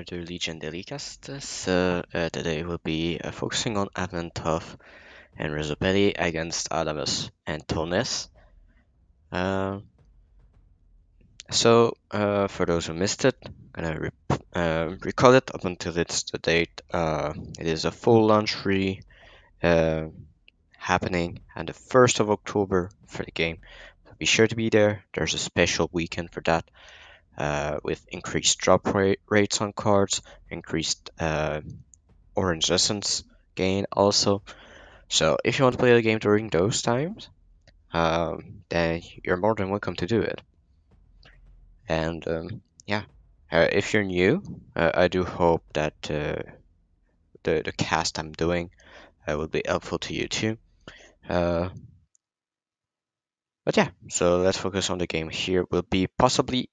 another Legion Daily Cast. Today we'll be focusing on Haviland Tough and Rezopeti against Adamus and Taulenas. Uh, for those who missed it, I'm gonna recall it up until it's the date. It is a full launch free uh, happening on the 1st of October for the game. So be sure to be there. There's a special weekend for that. With increased drop rates on cards, increased orange essence gain also. So if you want to play the game during those times, then you're more than welcome to do it. And yeah, if you're new, I do hope that the cast I'm doing will be helpful to you too. Uh, but yeah, so let's focus on the game here. We'll be possibly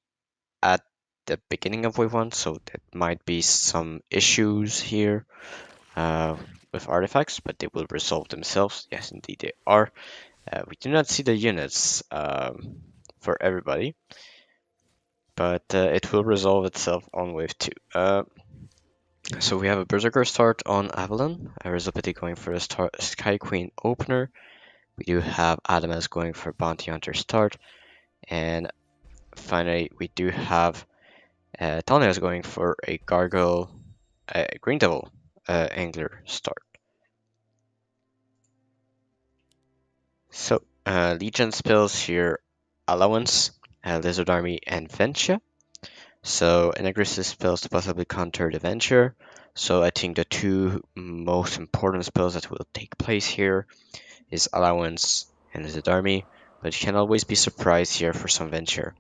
at the beginning of wave 1, so there might be some issues here with artifacts, but they will resolve themselves. Yes, indeed they are. We do not see the units for everybody, but it will resolve itself on wave 2. So we have a Berserker start on Haviland, Rezopeti going for a Sky Queen opener. We do have Adamas going for Bounty Hunter start, and finally we do have Taulenas going for a Gargoyle, Green Devil Angler start. So Legion spells here: Allowance, Lizard Army, and Venture. So an aggressive spells to possibly counter the Venture. So I think the two most important spells that will take place here is Allowance and Lizard Army, but you can always be surprised here for some Venture.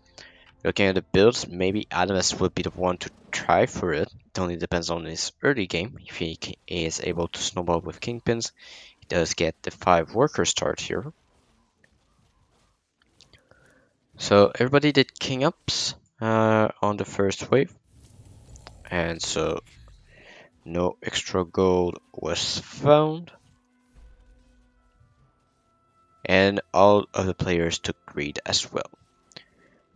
Looking at the builds, maybe Adamus would be the one to try for it. It only depends on his early game. If he is able to snowball with Kingpins, he does get the 5 worker start here. So everybody did King Ups on the first wave, and so no extra gold was found, and all of the players took greed as well.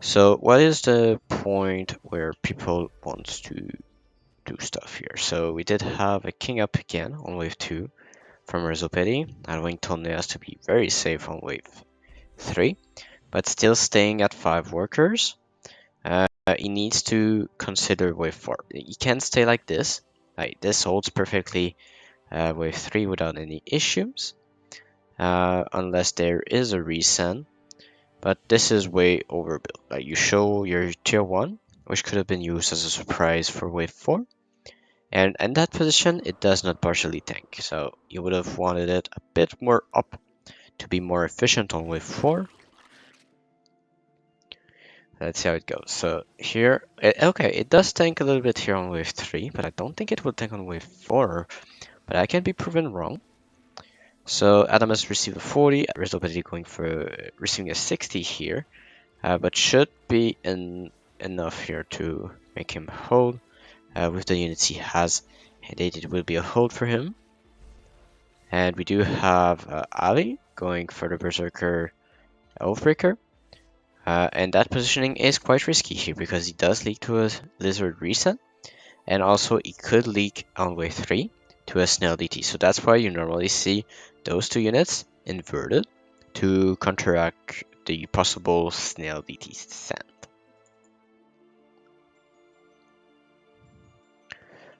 So what is the point where people want to do stuff here? So we did have a King Up again on wave 2 from Rezopeti, allowing Taulenas to be very safe on wave 3, but still staying at 5 workers. He needs to consider wave 4. He can't stay like this. This holds perfectly wave 3 without any issues, unless there is a resend. But this is way overbuilt. You show your tier 1, which could have been used as a surprise for wave 4. And in that position, it does not partially tank. So you would have wanted it a bit more up to be more efficient on wave 4. Let's see how it goes. So here, okay, it does tank a little bit here on wave 3, but I don't think it will tank on wave 4. But I can be proven wrong. So Adamus received a 40, Rezopeti going for receiving a 60 here, but should be enough here to make him hold with the units he has, and it will be a hold for him. And we do have Ali going for the Berserker Oathbreaker. And that positioning is quite risky here because he does leak to a Lizard Reset, and also he could leak on wave 3 to a Snail DT. So that's why you normally see those two units inverted to counteract the possible Snail DT send.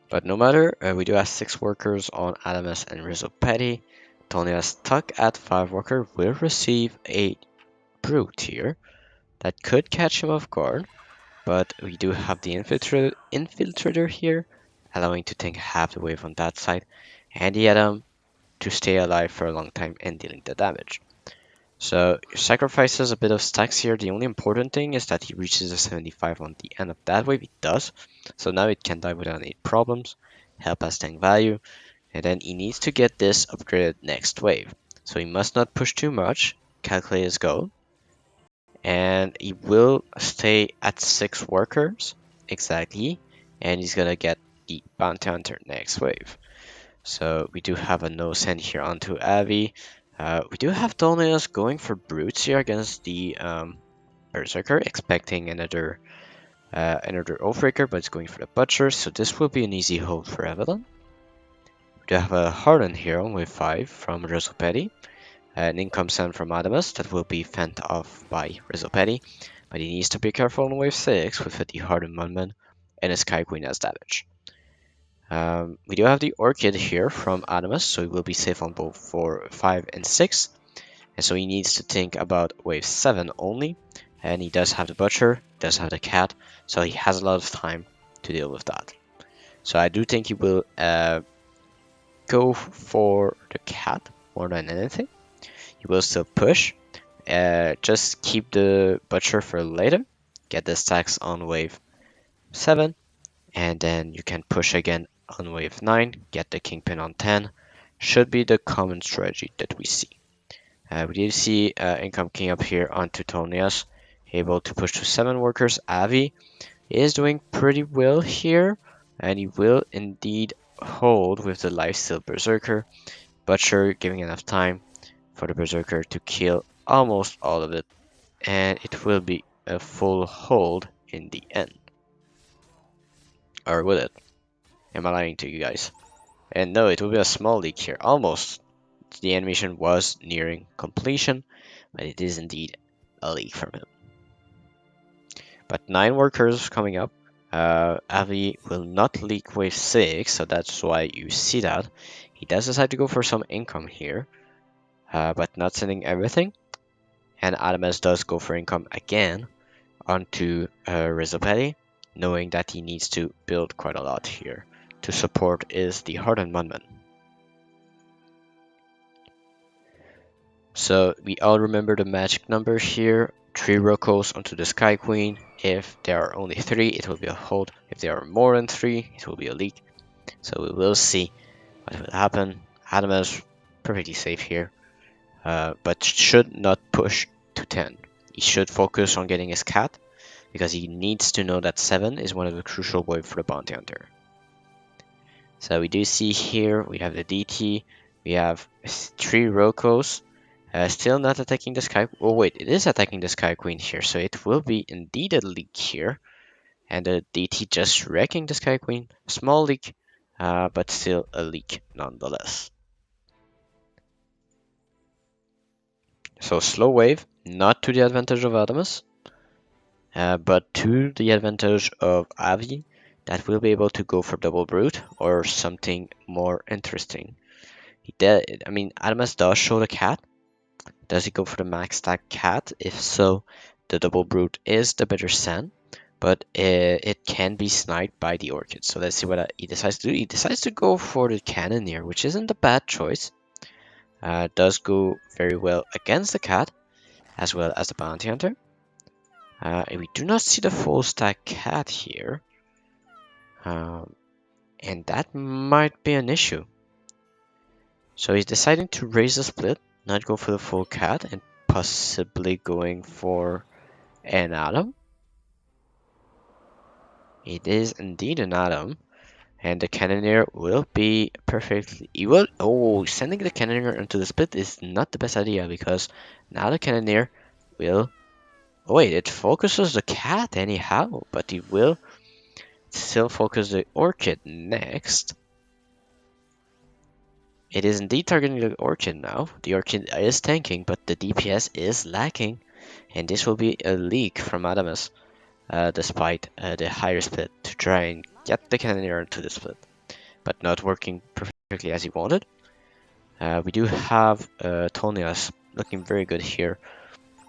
But no matter, we do have 6 workers on Adamus and Rezopeti. Taulenas stuck at 5 worker will receive a Brute here that could catch him off guard, but we do have the Infiltrator here, allowing to tank half the wave on that side, and the Adam to stay alive for a long time and dealing the damage. So he sacrifices a bit of stacks here. The only important thing is that he reaches a 75 on the end of that wave. It does. So now it can die without any problems. Help as tank value. And then he needs to get this upgraded next wave. So he must not push too much. Calculate his goal. And he will stay at 6 workers. Exactly. And he's gonna get the Bounty Hunter next wave. So we do have a no send here onto Avi. We do have Taulenas going for Brutes here against the Berserker, expecting another Another Oathbreaker, but it's going for the Butcher, so this will be an easy hold for Haviland. We do have a Hardened here on wave 5 from Rezopeti, an income send from Adamus that will be fent off by Rezopeti, but he needs to be careful on wave 6 with the Hardened Munman and a Sky Queen as damage. We do have the Orchid here from Adamus, so he will be safe on both 4, 5, and 6. And so he needs to think about wave 7 only. And he does have the Butcher, does have the Cat, so he has a lot of time to deal with that. So I do think he will go for the Cat more than anything. He will still push. Just keep the Butcher for later. Get the stacks on wave 7. And then you can push again on wave 9. Get the Kingpin on 10. Should be the common strategy that we see. We did see income king up here onto Taulenas, able to push to 7 workers. Avi is doing pretty well here, and he will indeed hold with the lifesteal Berserker. Butcher giving enough time for the Berserker to kill almost all of it, and it will be a full hold in the end. Or will it? Am I lying to you guys? And no, it will be a small leak here. Almost. The animation was nearing completion, but it is indeed a leak from him. But 9 workers coming up. Avi will not leak wave 6, so that's why you see that. He does decide to go for some income here, but not sending everything. And Adamus does go for income again onto Rezopeti, knowing that he needs to build quite a lot here. To support is the Hardened Munman. So we all remember the magic number here. 3 Rokos onto the Sky Queen. If there are only 3, it will be a hold. If there are more than 3, it will be a leak. So we will see what will happen. Adam is perfectly safe here, but should not push to 10. He should focus on getting his cat, because he needs to know that 7 is one of the crucial waves for the Bounty Hunter. So we do see here, we have the DT, we have 3 Rokos, still not attacking the Sky. Oh wait, it is attacking the Sky Queen here, so it will be indeed a leak here. And the DT just wrecking the Sky Queen. Small leak, but still a leak nonetheless. So slow wave, not to the advantage of Adamus, but to the advantage of Avi, that will be able to go for double brute or something more interesting. Adamus does show the cat. Does he go for the max stack cat? If so, the double brute is the better send, but it can be sniped by the orchid. So let's see what he decides to do. He decides to go for the cannoneer, which isn't a bad choice. Does go very well against the cat, as well as the bounty hunter. We do not see the full stack cat here, and that might be an issue. So he's deciding to raise the split, not go for the full cat, and possibly going for an Atom. It is indeed an Atom, and the Cannoneer will be perfectly. He will. Oh, sending the Cannoneer into the split is not the best idea, because now the Cannoneer will. Oh wait, it focuses the cat anyhow, but he will still focus the Orchid next. It is indeed targeting the Orchid now. The Orchid is tanking, but the DPS is lacking, and this will be a leak from Adamus, despite the higher split, to try and get the Cannoneer into the split, but not working perfectly as he wanted. We do have Taulenas looking very good here.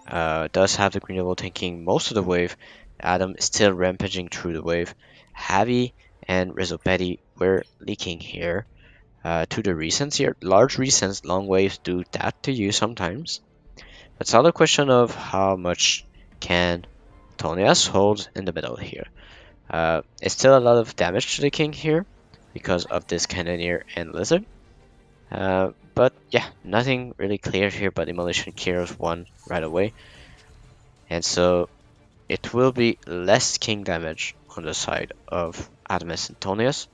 Does have the Green Devil tanking most of the wave. Adam is still rampaging through the wave. Havi and Rezopeti were leaking here. To the recents here. Large recents, long waves do that to you sometimes. But it's all a question of how much can Taulenas hold in the middle here. It's still a lot of damage to the king here because of this Cannoneer and Lizard. But yeah, nothing really clear here, but Immolation clears one right away. And so it will be less king damage on the side of Adamus and Taulenas.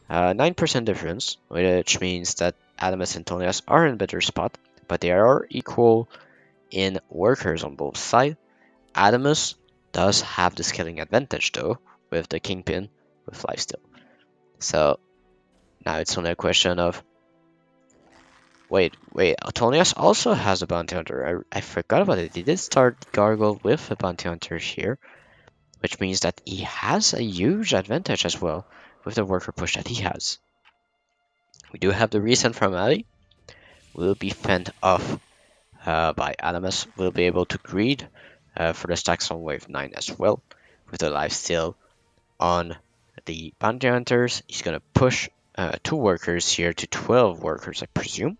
9% difference, which means that Adamus and Taulenas are in a better spot, but they are equal in workers on both sides. Adamus does have the scaling advantage though, with the Kingpin with lifesteal. So now it's only a question of wait, Taulenas also has a bounty hunter. I forgot about it. He did start Gargle with a bounty hunter here, which means that he has a huge advantage as well with the worker push that he has. We do have the recent from Ali. Will be fend off by Adamus. Will be able to greed for the stacks on wave 9 as well. With the lifesteal on the bounty hunters, he's gonna push 2 workers here to 12 workers, I presume.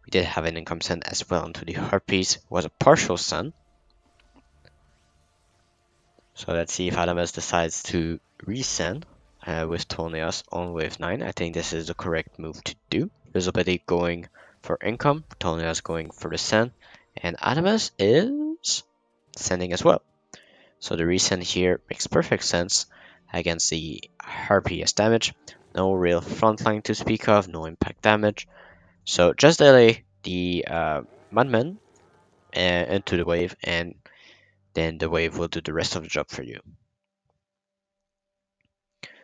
We did have an income send as well into the Harpies. Was a partial stun. So let's see if Adamus decides to resend with Taulenas on wave 9. I think this is the correct move to do. Rezopeti going for income, Taulenas going for the send, and Adamus is sending as well. So the resend here makes perfect sense against the Harpy as damage. No real frontline to speak of, no impact damage. So just delay the Madman into the wave, and then the wave will do the rest of the job for you.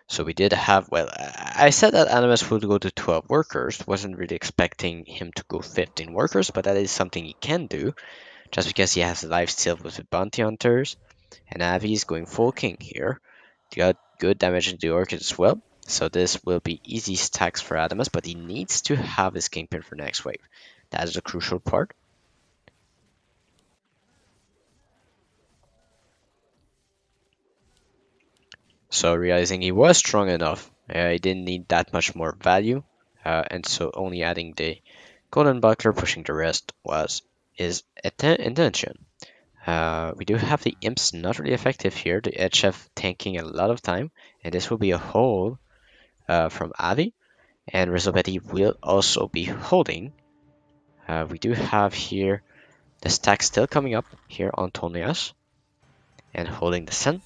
So we did have, well, I said that Animus would go to 12 workers. Wasn't really expecting him to go 15 workers, but that is something he can do, just because he has a lifesteal with the bounty hunters. And Avi is going full king here. He got good damage into the orchid as well. So this will be easy stacks for Adamus, but he needs to have his kingpin for next wave. That is the crucial part. So realizing he was strong enough, he didn't need that much more value, and so only adding the golden buckler, pushing the rest was his intention. We do have the imps not really effective here, the HF tanking a lot of time, and this will be a hold from Avi, and Rezopeti will also be holding. We do have here the stack still coming up here on Taulenas and holding the Sun.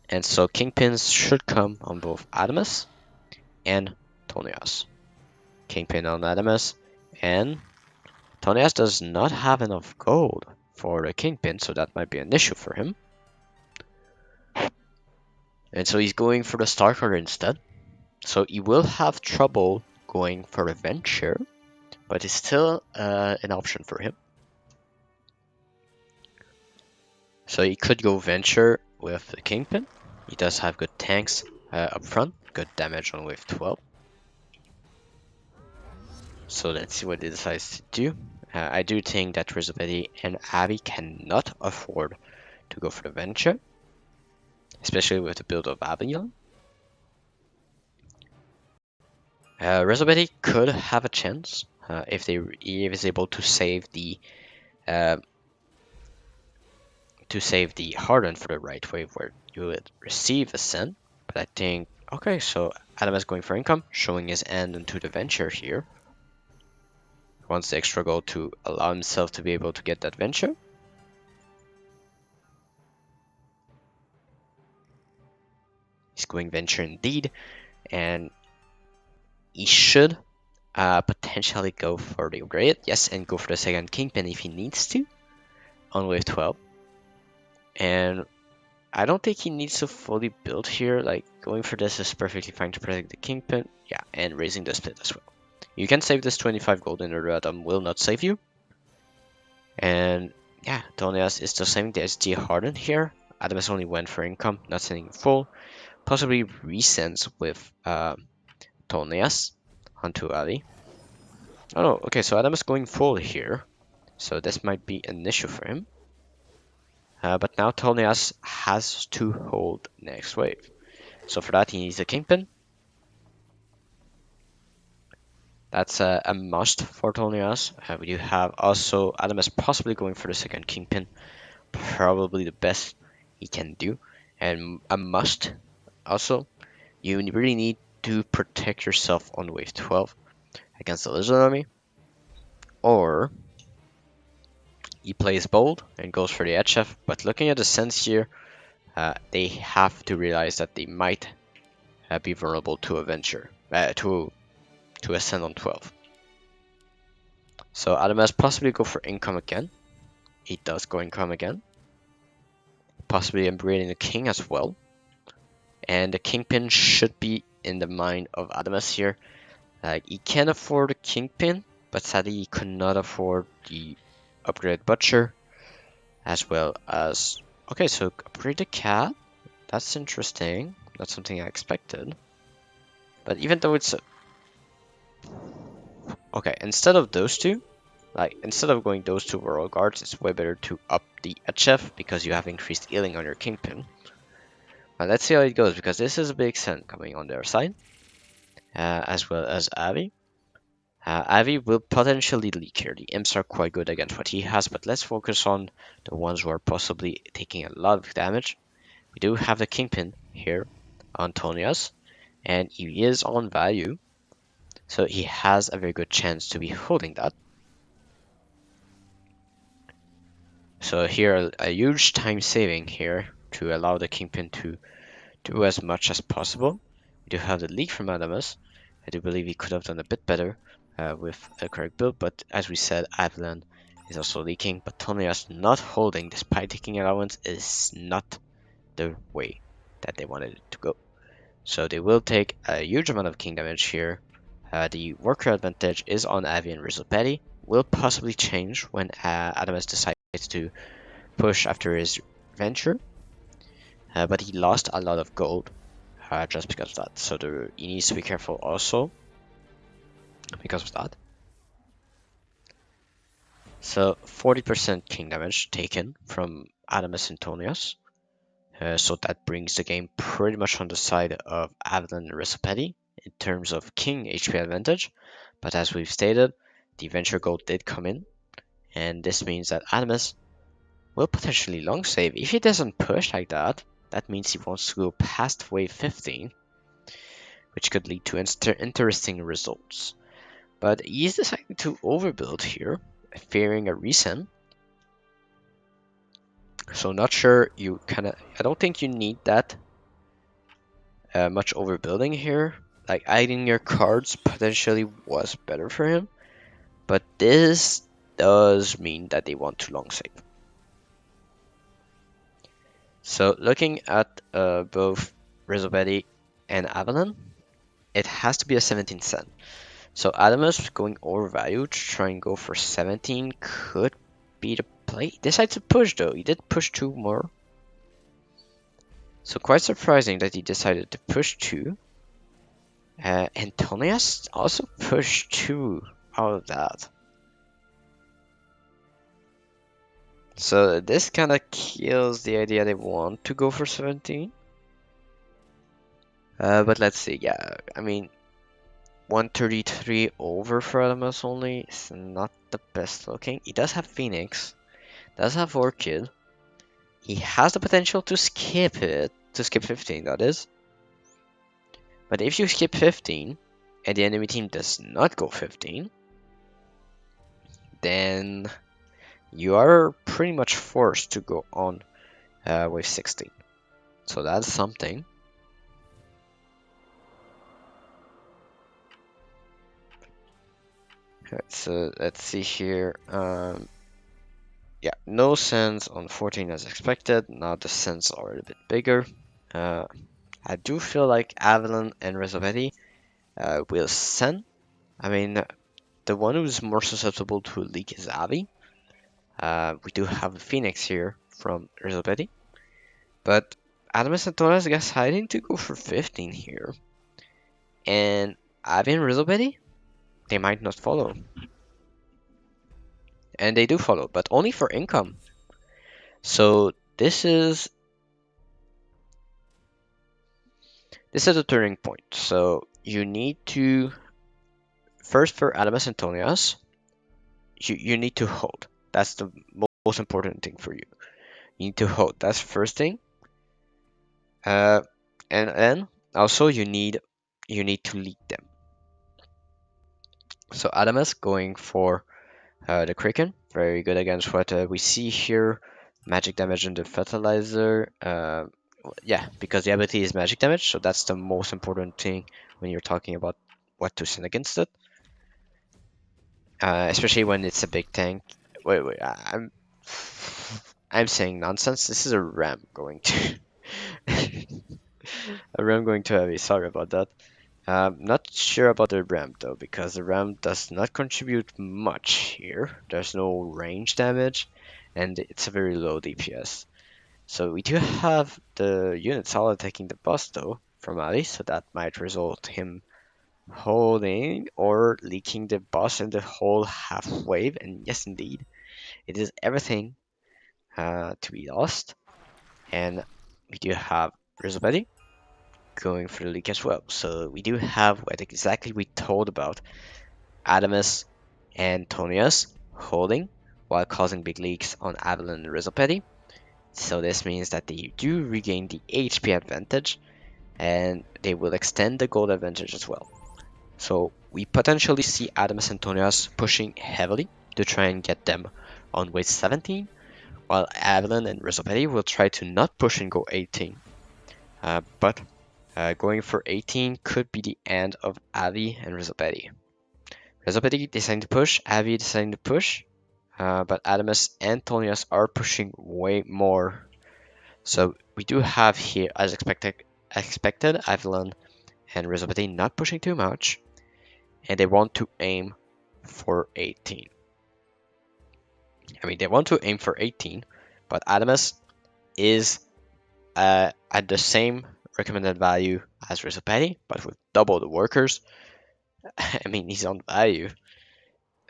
And so Kingpins should come on both Adamus and Taulenas. Kingpin on Adamus, and Taulenas does not have enough gold for the Kingpin, so that might be an issue for him. And so he's going for the Star Card instead. So he will have trouble going for a Venture, but it's still an option for him. So he could go Venture with the Kingpin. He does have good tanks up front, good damage on wave 12. So let's see what he decides to do. I do think that Rezopeti and Abby cannot afford to go for the Venture, especially with the build of Haviland. Rezopeti could have a chance if he is able to save the Harden for the right wave where you would receive a send. But I think okay, so Adam is going for income, showing his end into the Venture here. He wants the extra gold to allow himself to be able to get that Venture. He's going Venture indeed, and he should potentially go for the upgrade, yes, and go for the second Kingpin if he needs to on wave 12. And I don't think he needs to fully build here, like going for this is perfectly fine to protect the Kingpin, yeah, and raising the split as well. You can save this 25 gold in order Adam will not save you. And yeah, Taulenas is still saving the SG Harden here. Adamus only went for income, not sending full. Possibly resends with Taulenas onto Ali. Oh no, okay, so Adamus going full here. So this might be an issue for him. But now Taulenas has to hold next wave. So for that he needs a Kingpin. That's a must for Taulenas. We do have also Adamus possibly going for the second Kingpin. Probably the best he can do. And a must also, you really need to protect yourself on wave 12 against the Lizard Army. Or he plays bold and goes for the HF. But looking at the sense here, they have to realize that they might be vulnerable to a venture, to ascend on 12. So Adamus possibly go for income again. He does go income again. possibly upgrading the king as well. And the kingpin should be in the mind of Adamas here. Like, he can afford a kingpin, but sadly he could not afford the upgraded butcher, as well as... Okay, so upgrade the cat. That's interesting. That's something I expected. But even though it's... Okay, instead of those two, like, instead of going those two Royal Guards, it's way better to up the HF because you have increased healing on your kingpin. But let's see how it goes, because this is a big send coming on their side, as well as Avi. Avi will potentially leak here. The imps are quite good against what he has, but let's focus on the ones who are possibly taking a lot of damage. We do have the Kingpin here, Antonius, and he is on value, so he has a very good chance to be holding that. So here, a huge time saving here to allow the Kingpin to do as much as possible. We do have the leak from Adamus. I do believe he could have done a bit better with a correct build, but as we said, Haviland is also leaking, but Taulenas not holding despite taking allowance is not the way that they wanted it to go. So they will take a huge amount of king damage here. The worker advantage is on Avi and Rezopeti. Will possibly change when Adamus decides to push after his venture, but he lost a lot of gold just because of that. So he needs to be careful also because of that. So 40% king damage taken from Adamus and Tonius. So that brings the game pretty much on the side of Haviland and Rezopeti in terms of king HP advantage. But as we've stated, the venture gold did come in, and this means that Adamus will potentially long save. If he doesn't push like that, that means he wants to go past wave 15, which could lead to interesting results. But he's deciding to overbuild here, fearing a resend. So not sure you I don't think you need that much overbuilding here. Like, adding your cards potentially was better for him, but this does mean that they want to long save. So looking at both Rezopeti and Haviland, it has to be a 17 cent. So Adamus going overvalued to try and go for 17 could be the play. He decides to push though. He did push 2 more. So quite surprising that he decided to push 2. Antonius also pushed 2 out of that. So this kind of kills the idea they want to go for 17. But let's see. Yeah, I mean, 133 over for Adamus only is not the best looking. He does have Phoenix, does have Orchid. He has the potential to skip it, to skip 15 that is. But if you skip 15 and the enemy team does not go 15, then you are pretty much forced to go on with 16. So that's something. Right, so let's see here. Yeah, no sense on 14 as expected. Now the sense are a bit bigger. I do feel like Haviland and Rezopeti will send. I mean, the one who's more susceptible to a leak is Avi. We do have a Phoenix here from Rezopeti. But Adamus and Tonas deciding to go for 15 here. And Avi and Rezopeti, they might not follow. And they do follow, but only for income. So this is a turning point. So you need to first for Adamus and Tonias, you need to hold. That's the most important thing for you. You need to hold. That's the first thing. And then also you need to lead them. So Adamus going for the Kraken, very good against what we see here. Magic damage on the fertilizer. Yeah, because the ability is magic damage, so that's the most important thing when you're talking about what to send against it. Especially when it's a big tank. Wait, I'm saying nonsense. This is a ram going to a ram going to heavy. Sorry about that. Not sure about the ram though, because the ram does not contribute much here. There's no range damage, and it's a very low DPS. So we do have the unit solid taking the boss though from Ali, so that might result him holding or leaking the boss in the whole half wave. And yes, indeed, it is everything to be lost. And we do have Rezopeti going for the leak as well. So we do have what exactly we told about Adamus and Tonias holding while causing big leaks on Haviland and Rezopeti. So this means that they do regain the HP advantage and they will extend the gold advantage as well. So we potentially see Adamus and Tonias pushing heavily to try and get them on wave 17, while Haviland and Rezopeti will try to not push and go 18. But going for 18 could be the end of Avi and Rezopeti. Rezopeti deciding to push, Avi deciding to push, but Adamus and Tonias are pushing way more. So we do have here, as expected, Haviland and Rezopeti not pushing too much, and they want to aim for 18. I mean, they want to aim for 18, but Adamus is at the same recommended value as Rezopeti, but with double the workers. I mean, he's on value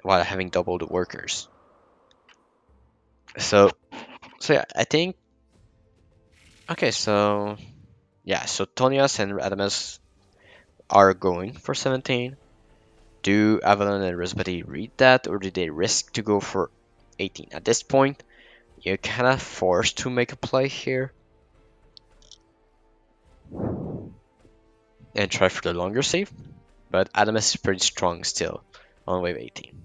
while having double the workers. So yeah, I think. Okay, so yeah, so Tonias and Adamus are going for 17. Do Avalon and Rezopeti read that, or do they risk to go for 18? At this point, you're kind of forced to make a play here and try for the longer save, but Adamus is pretty strong still on wave 18.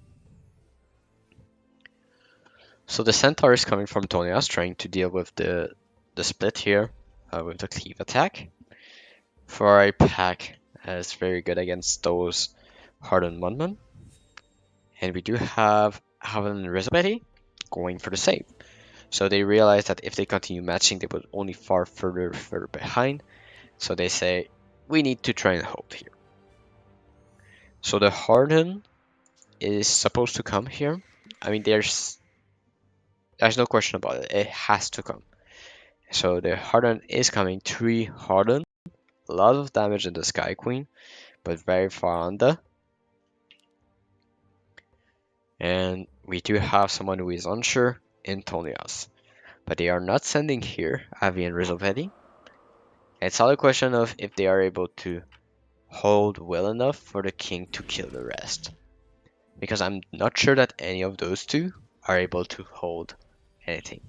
So the Centaur is coming from Tonias, trying to deal with the split here with the cleave attack. For a pack, is very good against those hardened Munman. And we do have Haviland and Rezopeti going for the save. So they realize that if they continue matching, they will only fall further behind. So they say, we need to try and hold here. So the harden is supposed to come here. I mean, there's no question about it. It has to come. So the harden is coming. 3 harden. A lot of damage in the Sky Queen, but very far under. And we do have someone who is unsure in Tonias. But they are not sending here Avi and Rezopeti. It's all a question of if they are able to hold well enough for the king to kill the rest. Because I'm not sure that any of those two are able to hold anything.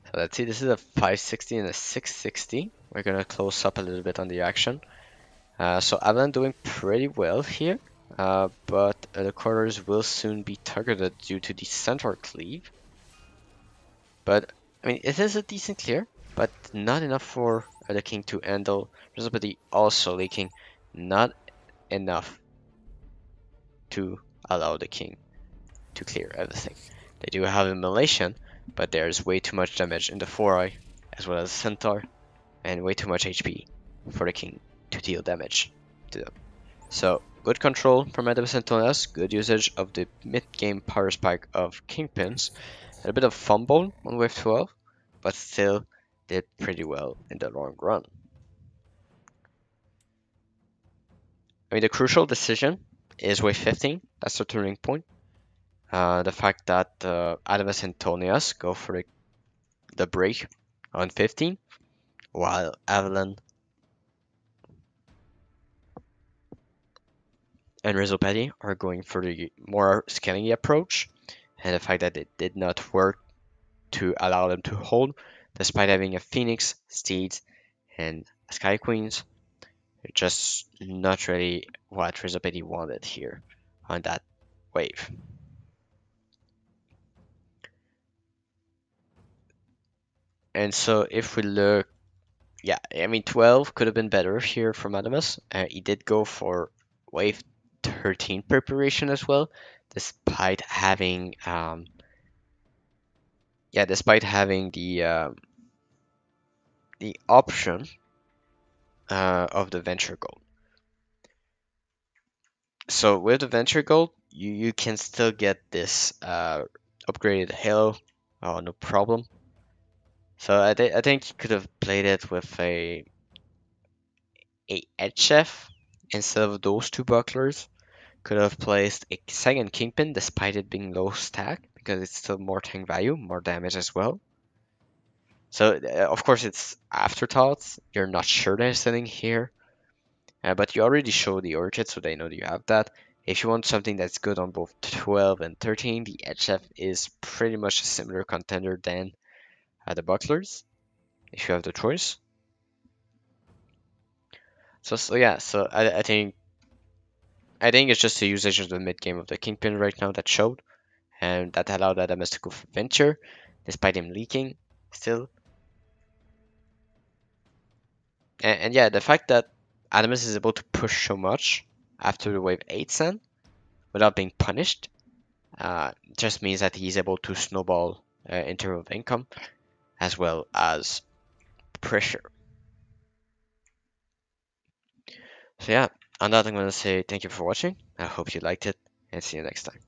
So let's see, this is a 560 and a 660. We're gonna close up a little bit on the action. So Avalon doing pretty well here, but the corners will soon be targeted due to the centaur cleave. But I mean, it is a decent clear, but not enough for the king to handle. Rezopeti also leaking, not enough to allow the king to clear everything. They do have a Malaysian, but there's way too much damage in the 4-eye, as well as Centaur, and way too much HP for the king to deal damage to them. So, good control from Adamus and Tonias, good usage of the mid-game power spike of Kingpins, and a bit of fumble on wave 12, but still did pretty well in the long run. I mean, the crucial decision is wave 15, that's the turning point. The fact that Adamus and Tonias go for the break on 15, while Haviland and Rezopeti are going for the more scaling approach, and the fact that it did not work to allow them to hold, despite having a Phoenix, Steeds, and Sky Queens. Just not really what Rezopeti wanted here on that wave. And so if we look, yeah, I mean 12 could have been better here from Adamus. He did go for wave 13 preparation as well, despite having despite having the option of the venture gold. So with the venture gold, you can still get this upgraded halo, no problem. So I think you could have played it with a edge chef instead of those two bucklers. Could have placed a second kingpin despite it being low stack because it's still more tank value, more damage as well. So of course it's afterthoughts. You're not sure they're sitting here, but you already show the orchid, so they know that you have that. If you want something that's good on both 12 and 13, the HF is pretty much a similar contender than the bucklers, if you have the choice. So yeah, so I think it's just the usage of the mid game of the kingpin right now that showed, and that allowed Adamas to go for venture, despite him leaking still. And yeah, the fact that Adamas is able to push so much after the wave 8 send without being punished just means that he's able to snowball in terms of income as well as pressure. So yeah, on that I'm going to say thank you for watching. I hope you liked it and see you next time.